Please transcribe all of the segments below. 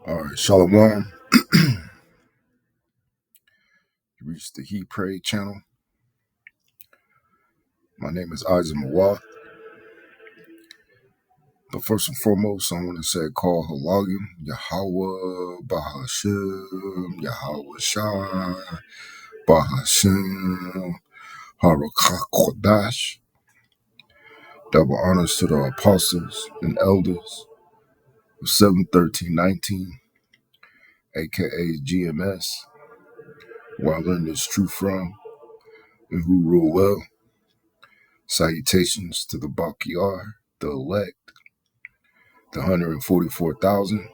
All right, Shalom. You reached the He Pray channel. My name is Isaac Mawad. But first and foremost, I want to say call Halagim, Yahweh, Bahashem, Yahweh Shai, Bahashem, Harakah Kodash. Double honors to the apostles and elders of 71319, aka GMS, where I learned this truth from and who rule well. Salutations to the Baaabbyyy, the elect, the 144,000.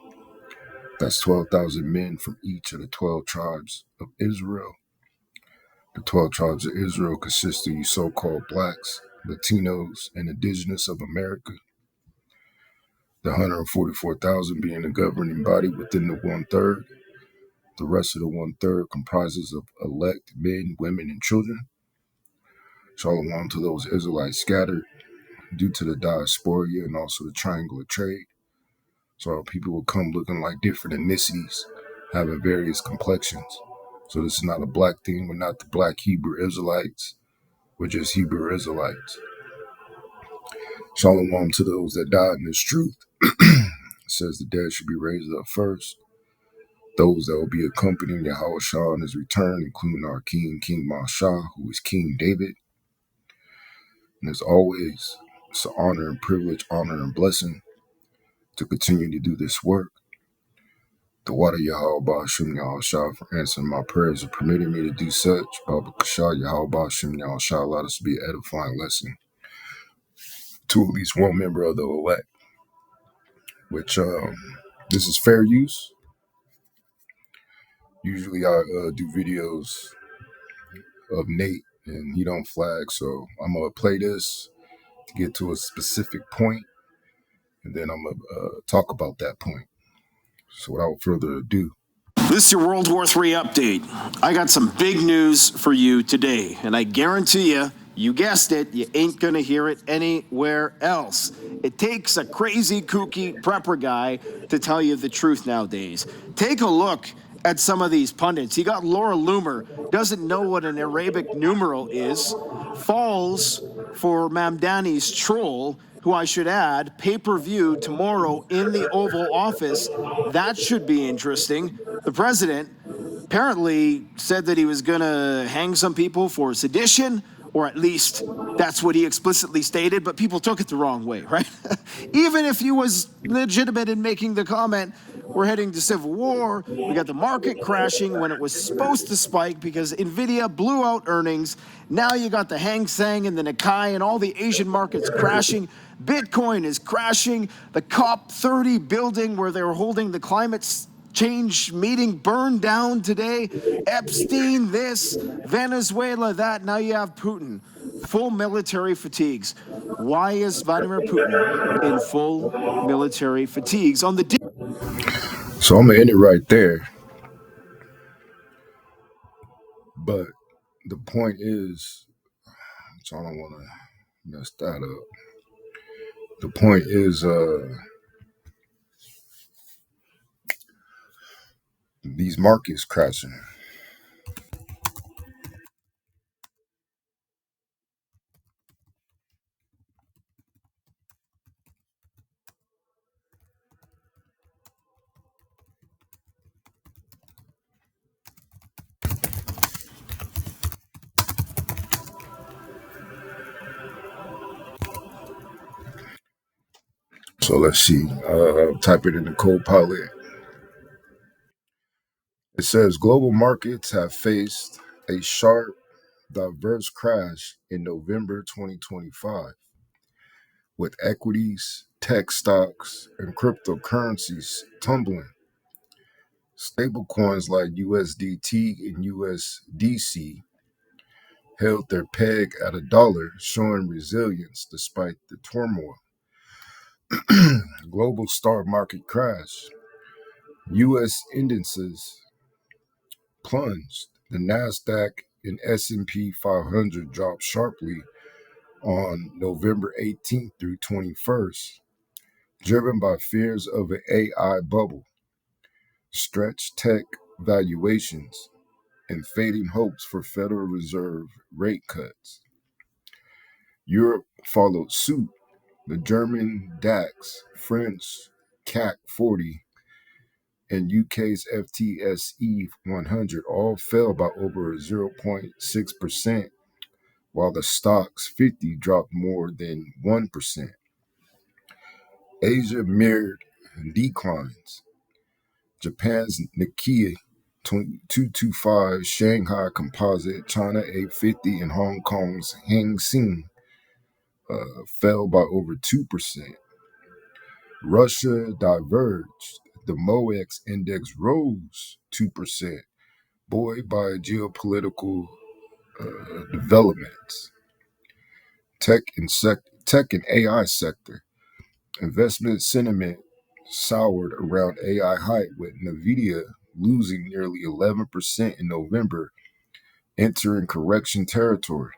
That's 12,000 men from each of the 12 tribes of Israel. The 12 tribes of Israel consist of you so-called blacks, Latinos, and indigenous of America. The 144,000 being the governing body within the one-third. The rest of the one-third comprises of elect men, women, and children. Shalom to those Israelites scattered due to the diaspora and also the triangular trade. So our people will come looking like different ethnicities, having various complexions. So this is not a black thing. We're not the black Hebrew Israelites. We're just Hebrew Israelites. Shalom to those that died in this truth. It says the dead should be raised up first. Those that will be accompanying Yahweh Shah on his return, including our King, King Mashah, who is King David. And as always, it's an honor and privilege, honor and blessing to continue to do this work. The water Yahweh Ba'ashem Yahweh Shah for answering my prayers and permitting me to do such. Baba Kashah Yahweh Ba'ashem Yahweh Shah allowed us to be an edifying lesson to at least one member of the elect, which this is fair use. Usually I do videos of Nate and he don't flag, so I'm going to play this to get to a specific point, and then I'm going to talk about that point. So without further ado. This is your World War III update. I got some big news for you today, and I guarantee you guessed it, you ain't gonna hear it anywhere else. It takes a crazy, kooky prepper guy to tell you the truth nowadays. Take a look at some of these pundits. You got Laura Loomer, doesn't know what an Arabic numeral is, falls for Mamdani's troll, who I should add, pay-per-view tomorrow in the Oval Office. That should be interesting. The president apparently said that he was going to hang some people for sedition, or at least that's what he explicitly stated, but people took it the wrong way, right? Even if he was legitimate in making the comment, we're heading to civil war. We got the market crashing when it was supposed to spike because NVIDIA blew out earnings. Now you got the Hang Seng and the Nikkei and all the Asian markets crashing. Bitcoin is crashing. The COP30 building where they were holding the climate change meeting burned down today. Epstein this, Venezuela that. Now you have Putin. Full military fatigues. Why is Vladimir Putin in full military fatigues on the So I'm going to end it right there. But the point is, so I don't want to mess that up. The point is, these markets crashing. So let's see. Type it in the Copilot. It says global markets have faced a sharp, diverse crash in November 2025, with equities, tech stocks, and cryptocurrencies tumbling. Stablecoins like USDT and USDC held their peg at $1, showing resilience despite the turmoil. Global stock market crash. U.S. indices plunged. The NASDAQ and S&P 500 dropped sharply on November 18th through 21st, driven by fears of an AI bubble. stretched tech valuations, and fading hopes for Federal Reserve rate cuts. Europe followed suit. The German DAX, French CAC 40, and UK's FTSE 100 all fell by over 0.6%, while the Stoxx 50 dropped more than 1%. Asia mirrored declines. Japan's Nikkei 225, Shanghai Composite, China 850, and Hong Kong's Hang Seng fell by over 2%. Russia diverged. The MOEX index rose 2%, buoyed by geopolitical developments. Tech and AI sector. Investment sentiment soured around AI hype, with NVIDIA losing nearly 11% in November, entering correction territory.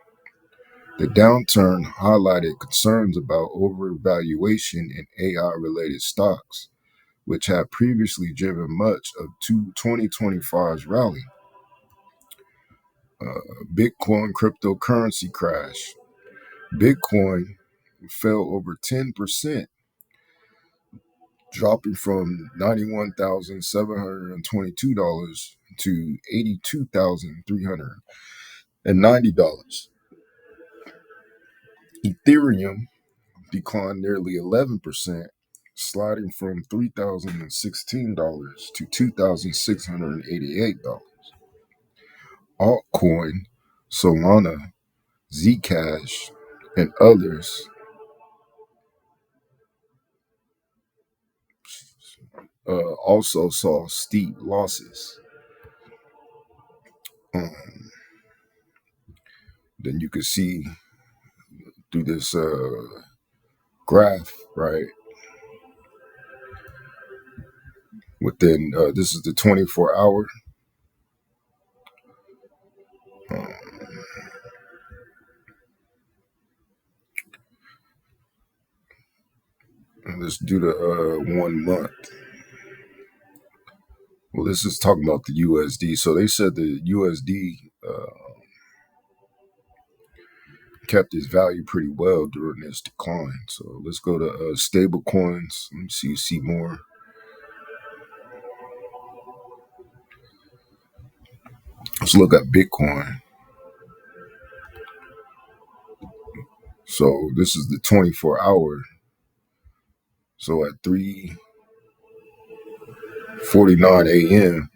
The downturn highlighted concerns about overvaluation in AI-related stocks, which had previously driven much of 2025's rally. Bitcoin cryptocurrency crash. Bitcoin fell over 10%, dropping from $91,722 to $82,390. Ethereum declined nearly 11%, sliding from $3,016 to $2,688. Altcoin, Solana, Zcash, and others also saw steep losses. Then you can see through this graph, right? Within this is the 24-hour. Let's do the 1 month. Well, this is talking about the USD. So they said the USD kept its value pretty well during this decline. So let's go to stable coins. Let me see more. Let's look at Bitcoin. So this is the 24-hour. So at 3:49 a.m.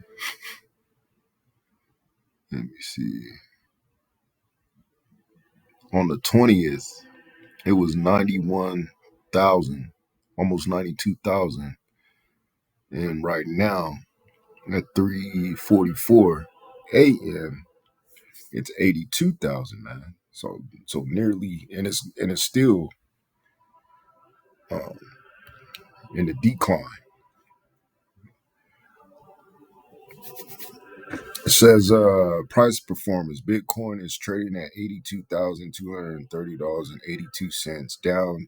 Let me see. On the 20th, it was 91,000, almost 92,000. And right now, at 3:44 a.m., it's 82,000, man. So nearly, and it's still um, in the decline. It says price performance. Bitcoin is trading at $82,230.82, down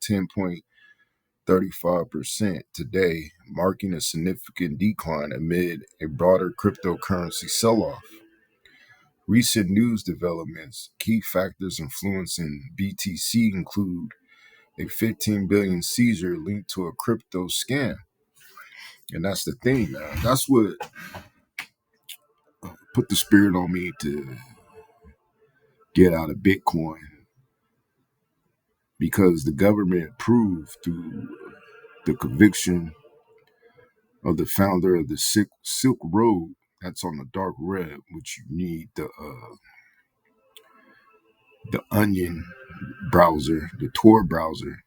10.35% today, marking a significant decline amid a broader cryptocurrency sell-off. Recent news developments, key factors influencing BTC include a 15 billion seizure linked to a crypto scam. And that's the thing, man. That's what put the spirit on me to get out of Bitcoin, because the government proved through the conviction of the founder of the Silk Road, that's on the dark web, which you need the Onion browser, the Tor browser,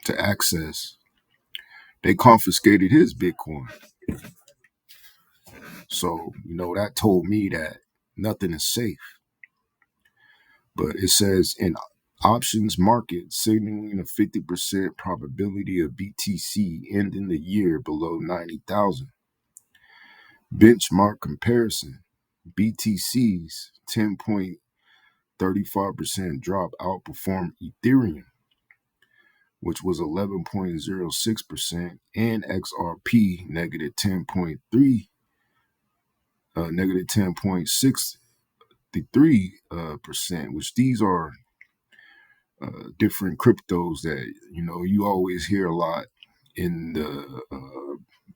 to access. They confiscated his Bitcoin. So, that told me that nothing is safe. But it says in options market, signaling a 50% probability of BTC ending the year below 90,000. Benchmark comparison, BTC's 10.35% drop outperformed Ethereum, which was 11.06%, and XRP negative 10.3%. negative 10.63%, which these are different cryptos that you always hear a lot in the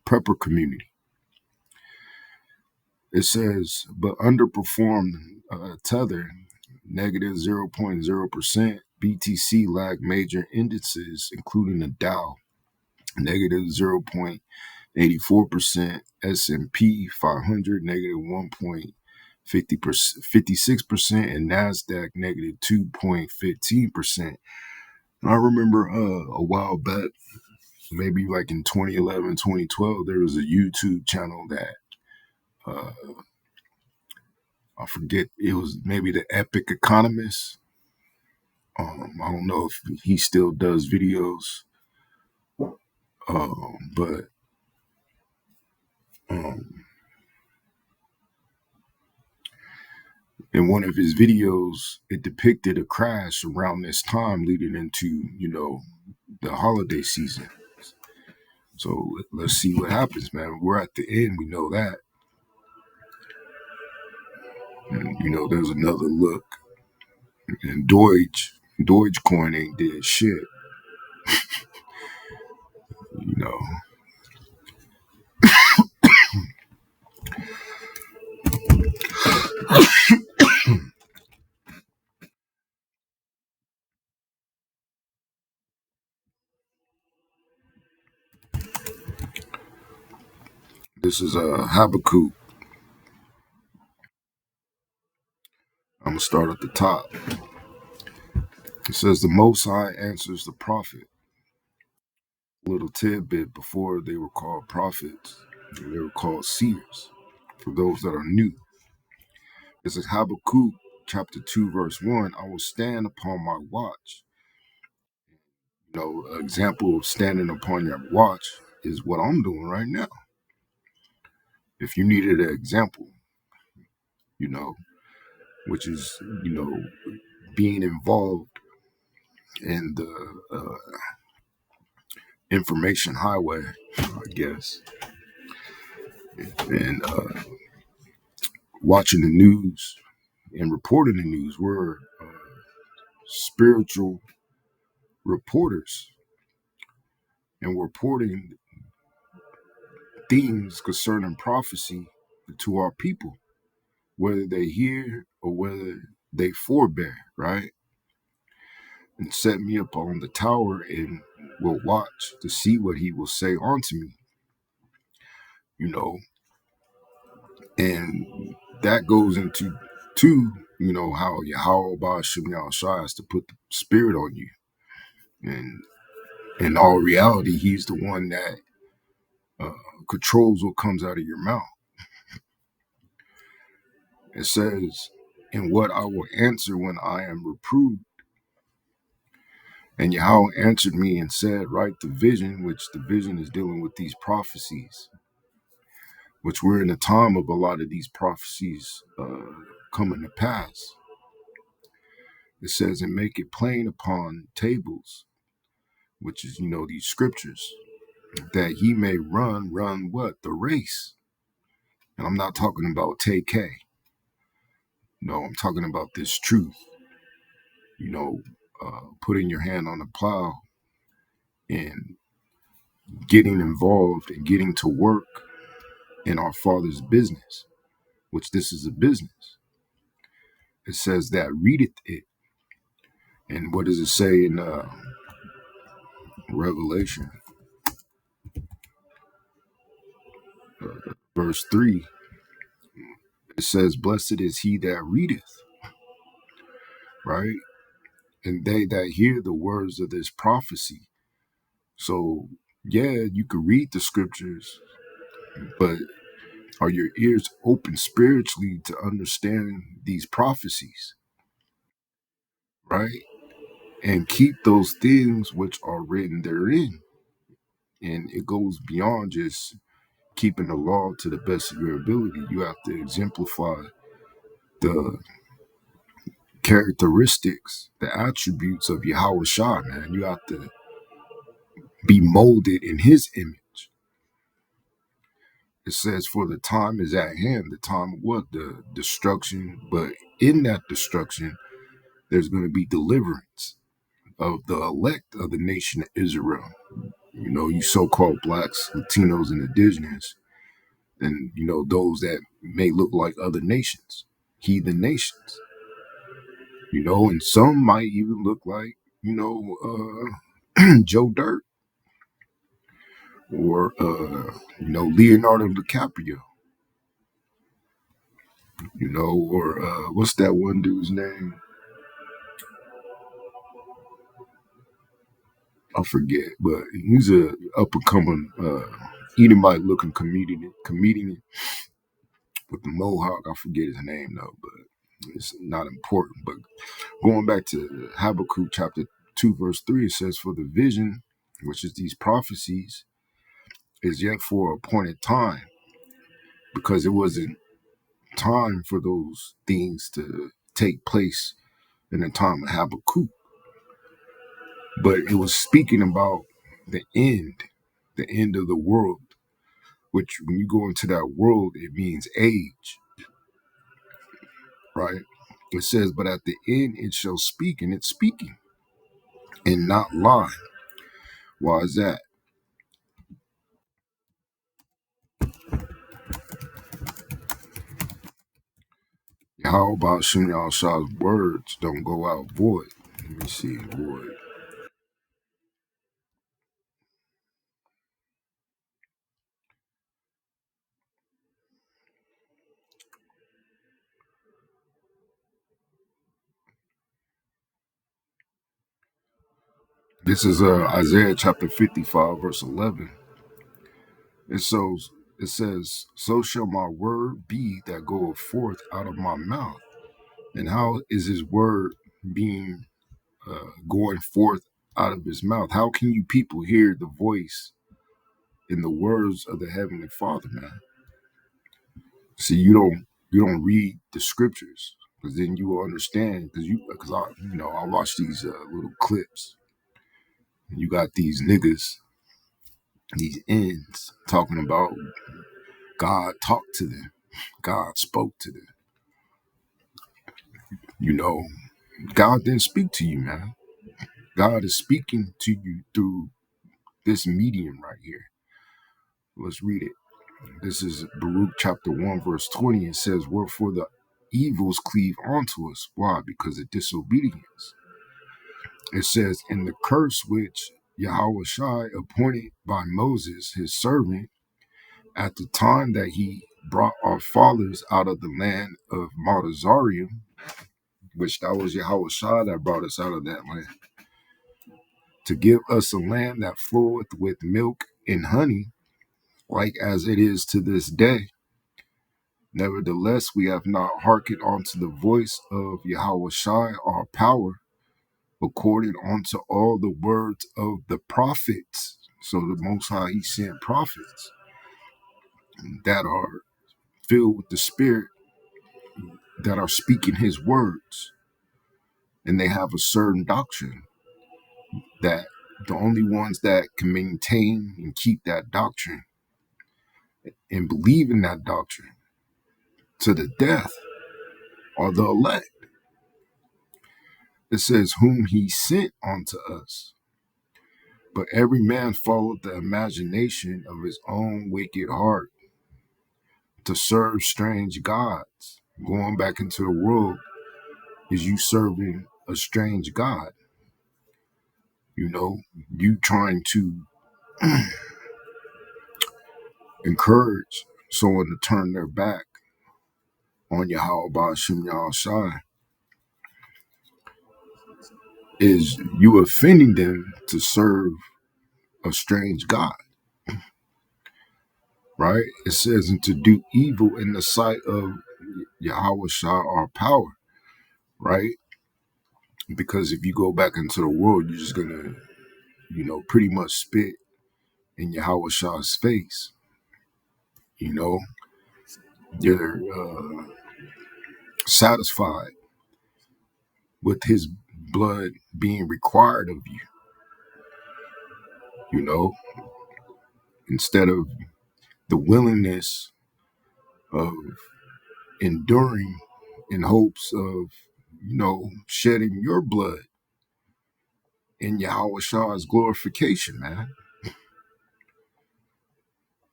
prepper community. It says, but underperformed Tether, negative 0.0%. BTC lagged major indices, including the Dow, negative 0.84%. S&P 500, negative 1.56%, and NASDAQ, negative 2.15%. I remember a while back, maybe like in 2011, 2012, there was a YouTube channel that I forget, it was maybe the Epic Economist. I don't know if he still does videos, but in one of his videos, it depicted a crash around this time leading into, the holiday season. So let's see what happens, man. We're at the end. We know that. And, there's another look. And Dogecoin ain't did shit. You know. This is a Habakkuk. I'm going to start at the top. It says, the Most High answers the prophet. Little tidbit, before they were called prophets, they were called seers. For those that are new, this is Habakkuk chapter 2, verse 1. I will stand upon my watch. An example of standing upon your watch is what I'm doing right now. If you needed an example, which is, being involved in the information highway, I guess, and watching the news and reporting the news. We're spiritual reporters, and we're reporting things concerning prophecy to our people, whether they hear or whether they forbear, right? And set me up on the tower and will watch to see what he will say unto me, and that goes into how Yahweh Shem Shai has to put the spirit on you, and in all reality, he's the one that controls what comes out of your mouth. It says, and what I will answer when I am reproved. And Yahweh answered me and said, write the vision, which the vision is dealing with these prophecies, which we're in a time of a lot of these prophecies coming to pass. It says, and make it plain upon tables, which is, these scriptures, that he may run what? The race. And I'm not talking about TK. No, I'm talking about this truth. Putting your hand on the plow and getting involved and getting to work in our Father's business, which this is a business. It says that readeth it. And what does it say in Revelation? Verse 3, it says, blessed is he that readeth, right? And they that hear the words of this prophecy. So, yeah, you could read the scriptures, but are your ears open spiritually to understand these prophecies, right? And keep those things which are written therein. And it goes beyond just keeping the law to the best of your ability. You have to exemplify the characteristics, the attributes of Yahweh Shah, man. You have to be molded in his image. It says, for the time is at hand. The time of what? The destruction. But in that destruction, there's going to be deliverance of the elect of the nation of Israel. You know, you so-called blacks, Latinos, and indigenous, and, you know, those that may look like other nations, heathen nations, you know, and some might even look like, you know, Joe Dirt or, you know, Leonardo DiCaprio, you know, or what's that one dude's name? I forget, but he's a up and coming Edomite looking comedian with the mohawk. I forget his name though, but it's not important. But going back to Habakkuk chapter 2, verse 3, it says, for the vision, which is these prophecies, is yet for appointed time, because it wasn't time for those things to take place in the time of Habakkuk. But it was speaking about the end of the world, which when you go into that world, it means age, right? It says, but at the end it shall speak, and it's speaking and not lie. Why is that? How about Shem Shah's words don't go out void? Let me see, void. This is Isaiah chapter 55, verse 11. It says, so shall my word be that goeth forth out of my mouth. And how is his word being going forth out of his mouth? How can you people hear the voice in the words of the Heavenly Father, man? See, you don't read the scriptures, because then you will understand. Because I watch these little clips, and you got these niggas, these ends talking about God talked to them, God spoke to them. You know, God didn't speak to you, man. God is speaking to you through this medium right here. Let's read it. This is Baruch chapter 1, verse 20. It says, wherefore the evils cleave onto us. Why? Because of disobedience. It says, in the curse which Yahweh Shai appointed by Moses, his servant, at the time that he brought our fathers out of the land of Mountazarium, which that was Yahweh Shai that brought us out of that land, to give us a land that floweth with milk and honey, like as it is to this day. Nevertheless, we have not hearkened unto the voice of Yahweh Shai, our power, according unto all the words of the prophets. So the Most High, he sent prophets that are filled with the Spirit, that are speaking his words. And they have a certain doctrine that the only ones that can maintain and keep that doctrine and believe in that doctrine to the death are the elect. It says, whom he sent unto us. But every man followed the imagination of his own wicked heart to serve strange gods. Going back into the world is you serving a strange God. You know, you trying to encourage someone to turn their back on Yahweh Ba'ashem Yahushai is you offending them to serve a strange God, right? It says, and to do evil in the sight of Yahweh Shai, our power, right? Because if you go back into the world, you're just gonna, pretty much spit in Yahweh Shah's face. You know, you're satisfied with his blood being required of you, instead of the willingness of enduring in hopes of, shedding your blood in Yahweh Shah's glorification, man.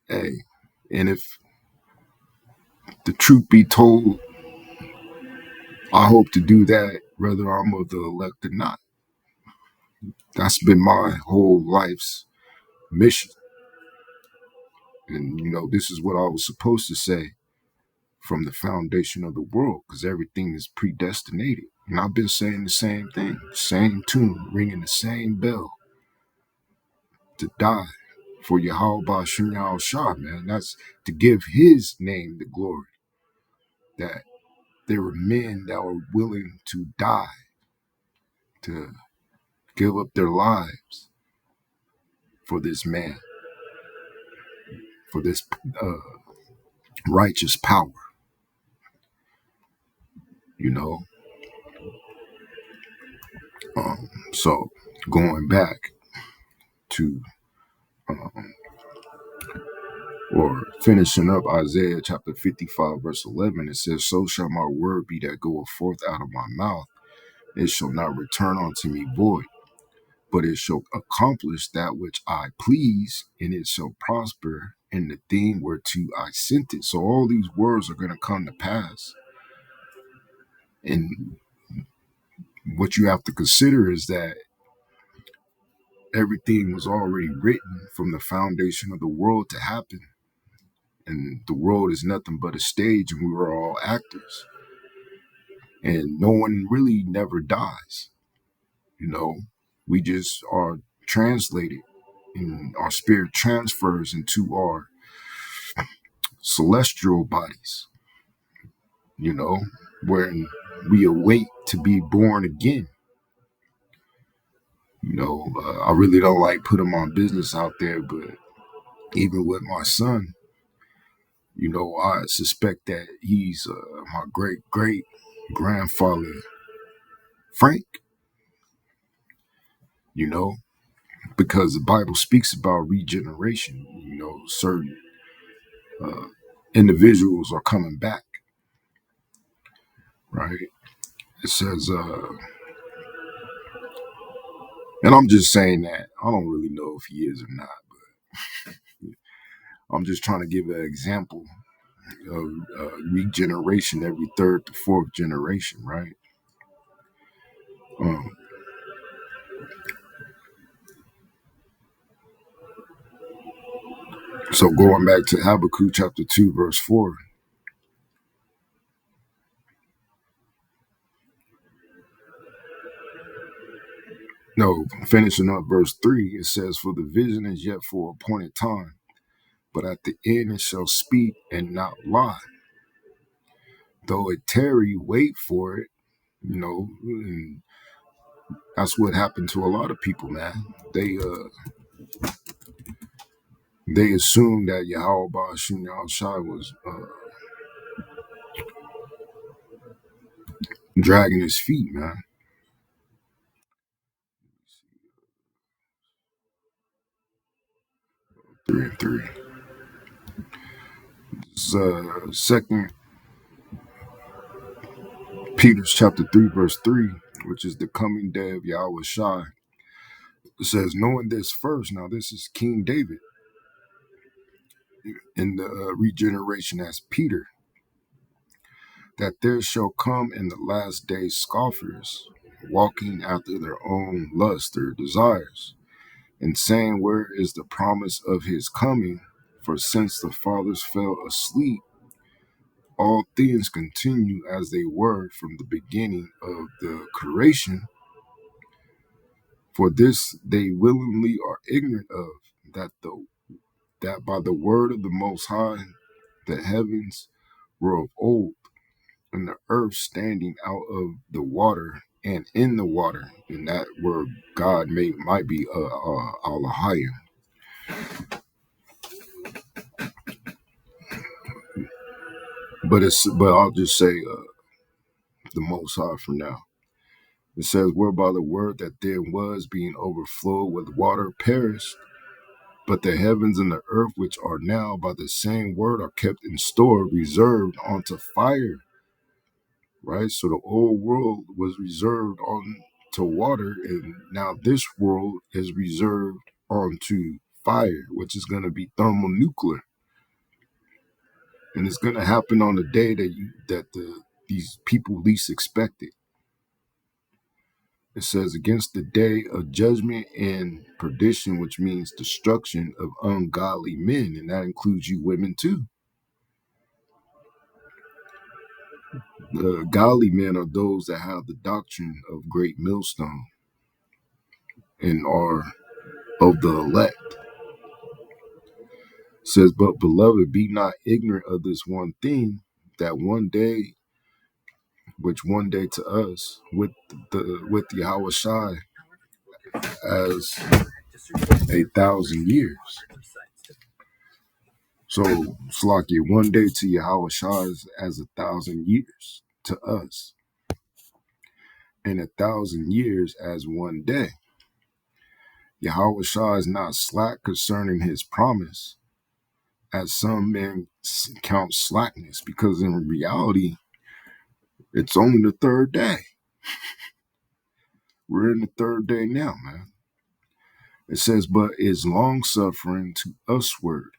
Hey, and if the truth be told, I hope to do that whether I'm of the elect or not. That's been my whole life's mission. And, this is what I was supposed to say from the foundation of the world, because everything is predestinated. And I've been saying the same thing, same tune, ringing the same bell to die for Yahweh Ba'Shem Shah, man. That's to give his name the glory, that there were men that were willing to die, to give up their lives for this man, for this righteous power, you know. So going back to or finishing up Isaiah chapter 55, verse 11, it says, "So shall my word be that goeth forth out of my mouth. It shall not return unto me void, but it shall accomplish that which I please, and it shall prosper in the thing whereto I sent it." So all these words are going to come to pass. And what you have to consider is that everything was already written from the foundation of the world to happen. And the world is nothing but a stage, and we were all actors. And no one really never dies. We just are translated, and our spirit transfers into our celestial bodies, when we await to be born again. I really don't like putting my business out there, but even with my son, I suspect that he's my great great grandfather, Frank, you know, because the Bible speaks about regeneration. Certain individuals are coming back, right? It says, and I'm just saying that I don't really know if he is or not, but I'm just trying to give an example of regeneration every third to fourth generation, right? Um, so going back to Habakkuk chapter 2, verse 4, no, finishing up verse 3, it says, "For the vision is yet for appointed time, but at the end it shall speak and not lie. Though it tarry, wait for it." And that's what happened to a lot of people, man. They assumed that Yahweh Ba'Shem Shai was dragging his feet, man. 3 and 3. It's, Second Peter's chapter 3, verse 3, which is the coming day of Yahweh Shai. It says, "Knowing this first," now this is King David in the regeneration as Peter, "that there shall come in the last days scoffers, walking after their own lust or desires, and saying, Where is the promise of his coming? For since the fathers fell asleep, all things continue as they were from the beginning of the creation. For this they willingly are ignorant of, that by the word of the Most High the heavens were of old, and the earth standing out of the water and in the water." And that word God might be Alahayim. But I'll just say the Most High for now. It says, "Whereby the word that then was, being overflowed with water, perished, But the heavens and the earth, which are now by the same word, are kept in store, reserved unto fire. Right? So the old world was reserved on to water, and now this world is reserved onto fire, which is going to be thermonuclear. And it's going to happen on the day these people least expect it. It says, against the day of judgment and perdition, which means destruction of ungodly men, and that includes you women too. The godly men are those that have the doctrine of great millstone and are of the elect. It says, but beloved, be not ignorant of this one thing, that one day, which one day to us, with Yahweh Shai as 1,000 years. So, Slakia, one day to Yahweh Shai is as 1,000 years to us, and 1,000 years as one day. Yahweh Shai is not slack concerning his promise, as some men count slackness, because in reality, it's only the third day. We're in the third day now, man. It says, but is long suffering to usward,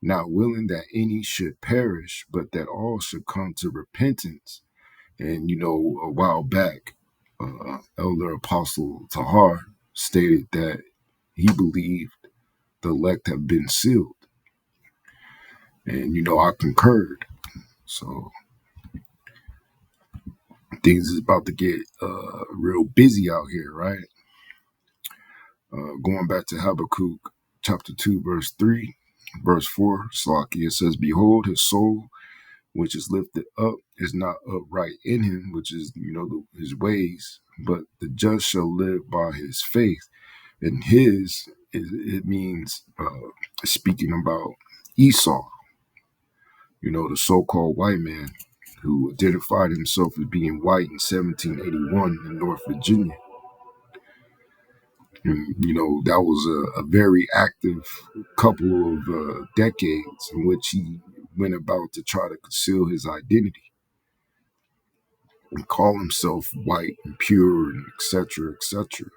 not willing that any should perish, but that all should come to repentance. And, a while back, Elder Apostle Tahar stated that he believed the elect have been sealed. And, I concurred. So things is about to get real busy out here, right? Going back to Habakkuk chapter 2, verse 3, verse 4, Slaki, it says, behold, his soul, which is lifted up, is not upright in him, which is, his ways, but the just shall live by his faith. And it means speaking about Esau, the so-called white man who identified himself as being white in 1781 in North Virginia. And, that was a very active couple of decades in which he went about to try to conceal his identity and call himself white and pure and et cetera, et cetera.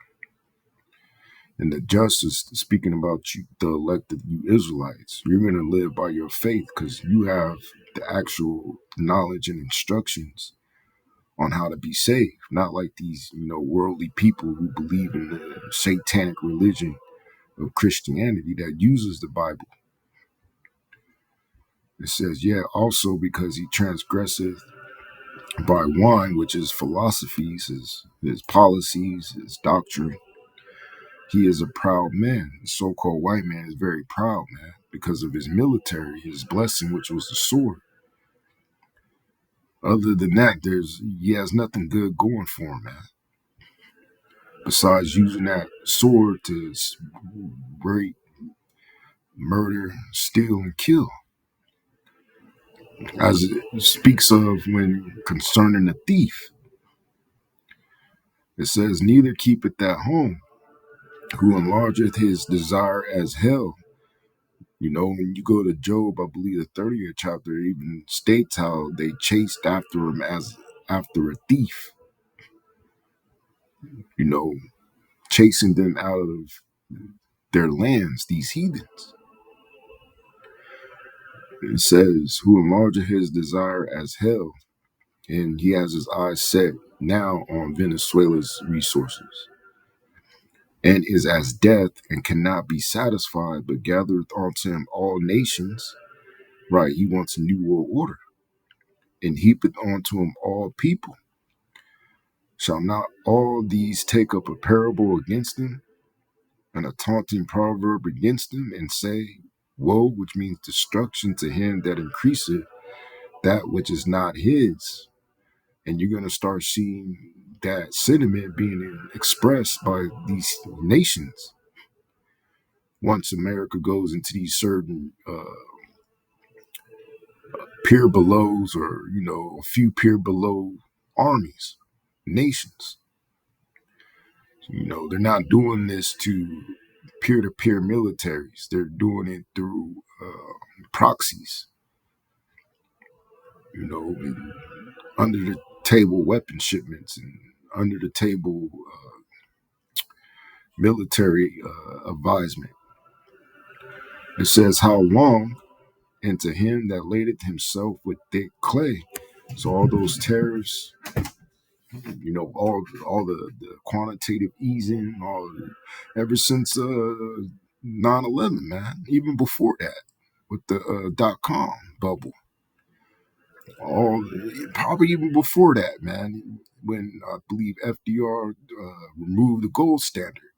And the justice, speaking about you, the elected you Israelites, you're going to live by your faith because you have the actual knowledge and instructions on how to be saved. Not like these, worldly people who believe in the satanic religion of Christianity that uses the Bible. It says, yeah, also because he transgresseth by wine, which is philosophies, his policies, his doctrine. He is a proud man. The so-called white man is very proud, man, because of his military, his blessing, which was the sword. Other than that, he has nothing good going for him, man. Besides using that sword to rape, murder, steal, and kill. As it speaks of when concerning a thief. It says, neither keepeth at home, who enlargeth his desire as hell. When you go to Job, I believe the 30th chapter even states how they chased after him as after a thief. Chasing them out of their lands, these heathens. It says, who enlargeth his desire as hell, and he has his eyes set now on Venezuela's resources, and is as death and cannot be satisfied, but gathereth unto him all nations. Right, he wants a new world order, and heapeth unto him all people. Shall not all these take up a parable against him, and a taunting proverb against him, and say, woe, which means destruction to him that increaseth that which is not his. And you're going to start seeing that sentiment being expressed by these nations. Once America goes into these certain peer belows, or, a few peer below armies, nations. They're not doing this to peer-to-peer militaries. They're doing it through proxies, and under the table weapon shipments and under the table military advisement. It says, how long? And to him that ladeth himself with thick clay. So all those tariffs, all the quantitative easing, ever since 9/11, man, even before that, with the .com bubble, all probably even before that, man, when I believe FDR removed the gold standard,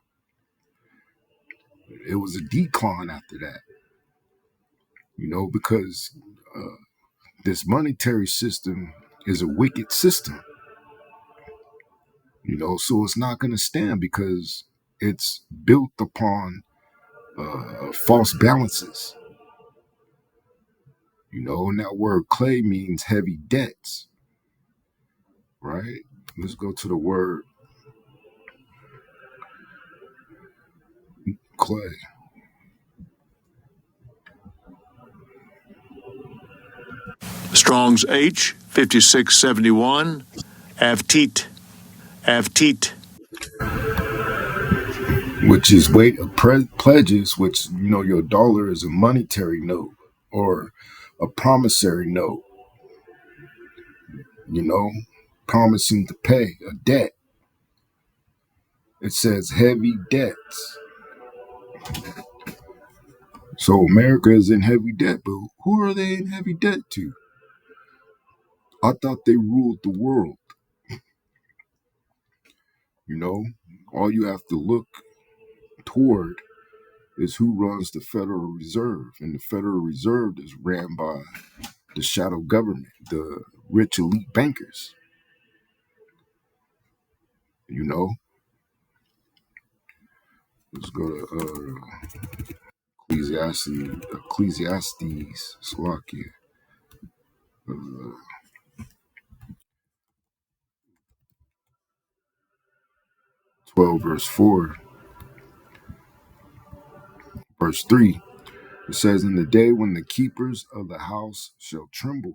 it was a decline after that, because this monetary system is a wicked system, so it's not going to stand because it's built upon false balances. And that word clay means heavy debts, right? Let's go to the word clay. Strong's H 5671. Avteet. Avteet. Which is weight of pledges, which, your dollar is a monetary note or a promissory note, promising to pay a debt. It says heavy debts. So America is in heavy debt, but who are they in heavy debt to? I thought they ruled the world. All you have to look toward is who runs the Federal Reserve. And the Federal Reserve is ran by the shadow government, the rich elite bankers. Let's go to Ecclesiastes, Slovakia. 12 verse 4, verse 3, it says, in the day when the keepers of the house shall tremble,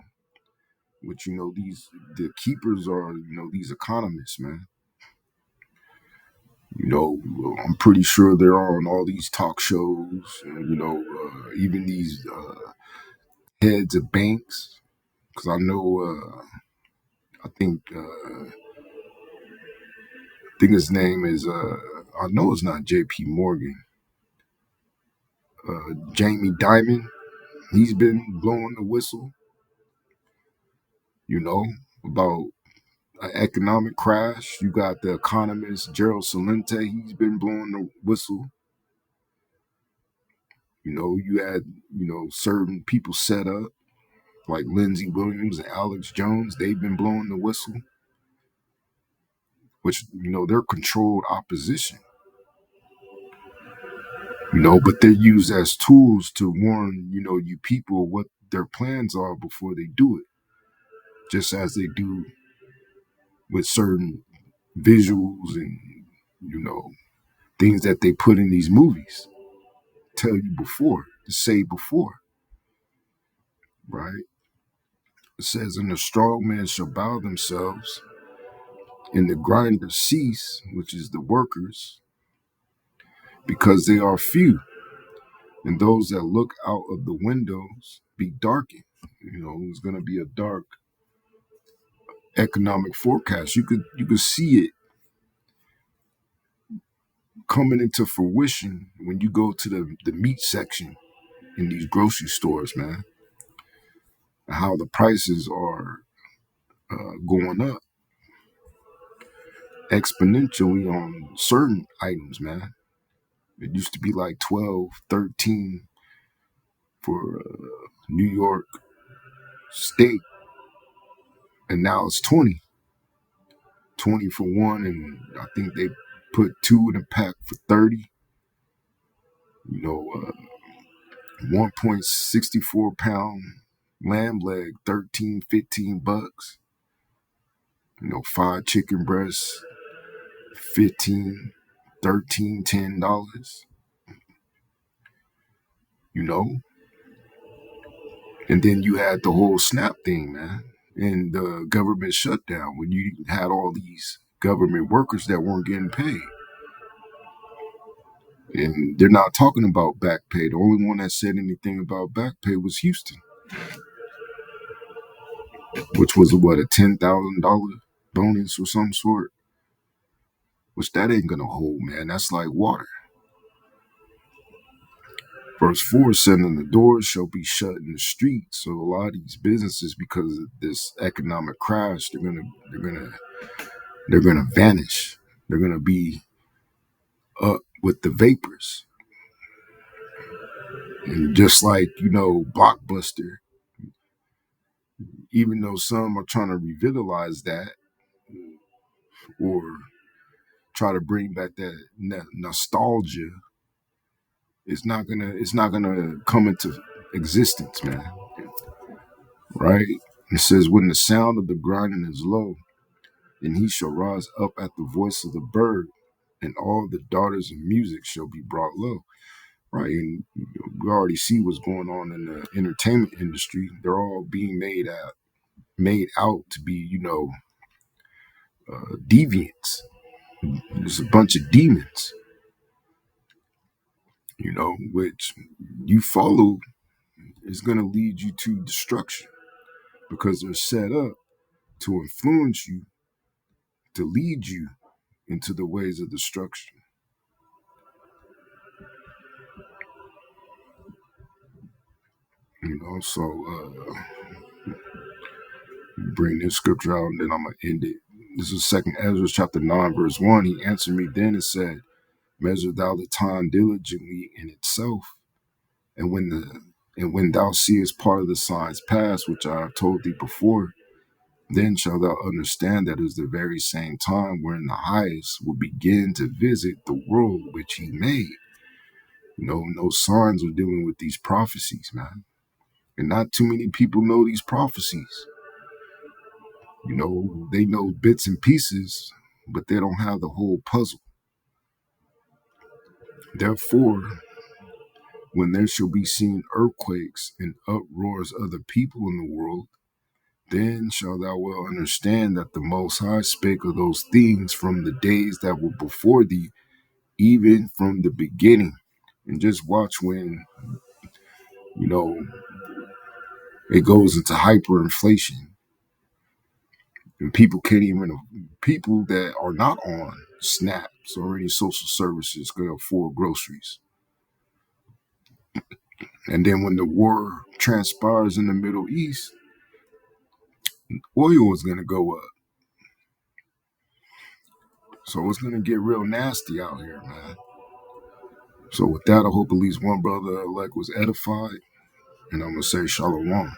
which, the keepers are, these economists, man. I'm pretty sure they're on all these talk shows, and, even these heads of banks, because I know, I think his name is, I know it's not J.P. Morgan, Jamie Dimon. He's been blowing the whistle, about an economic crash. You got the economist Gerald Salente. He's been blowing the whistle. You had, certain people set up like Lindsey Williams and Alex Jones. They've been blowing the whistle, which, they're controlled opposition, but they're used as tools to warn, you people what their plans are before they do it, just as they do with certain visuals and, things that they put in these movies. Tell you before, to say before, right? It says, and the strong men shall bow themselves, and the grinders cease, which is the workers, because they are few, and those that look out of the windows be darkened. It's going to be a dark economic forecast. You could see it coming into fruition when you go to the meat section in these grocery stores, man. How the prices are going up exponentially on certain items, man. It used to be like 12, 13 for New York steak, and now it's 20. 20 for one, and I think they put two in a pack for 30. 1.64 pound lamb leg, 13, 15 bucks. Five chicken breasts, 15, 13, $10. you know. And then you had the whole SNAP thing, man, and the government shutdown when you had all these government workers that weren't getting paid. And they're not talking about back pay. The only one that said anything about back pay was Houston, which was what, a $10,000 bonus or some sort, which that ain't gonna hold, man. That's like water. Verse 4 said, "And the doors shall be shut in the streets." So a lot of these businesses, because of this economic crash, they're gonna vanish. They're gonna be up with the vapors. And just like, Blockbuster, even though some are trying to revitalize that or try to bring back that nostalgia, it's not gonna come into existence, man. Right? It says, "When the sound of the grinding is low, and he shall rise up at the voice of the bird, and all the daughters of music shall be brought low." Right, and we already see what's going on in the entertainment industry. They're all being made out to be, deviants. There's a bunch of demons, which you follow is going to lead you to destruction because they're set up to influence you, to lead you into the ways of destruction. So bring this scripture out and then I'm going to end it. This is 2nd Ezra chapter 9, verse 1. "He answered me then and said, Measure thou the time diligently in itself, and when thou seest part of the signs pass, which I have told thee before, then shalt thou understand that it is the very same time wherein the highest will begin to visit the world which he made." No signs are dealing with these prophecies, man. And not too many people know these prophecies. They know bits and pieces, but they don't have the whole puzzle. Therefore, when there shall be seen earthquakes and uproars of the people in the world, then shalt thou well understand that the Most High spake of those things from the days that were before thee, even from the beginning. And just watch when, it goes into hyperinflation. And people that are not on SNAPs or any social services can afford groceries. And then when the war transpires in the Middle East, oil is going to go up. So it's going to get real nasty out here, man. So with that, I hope at least one brother elect was edified. And I'm going to say shalom.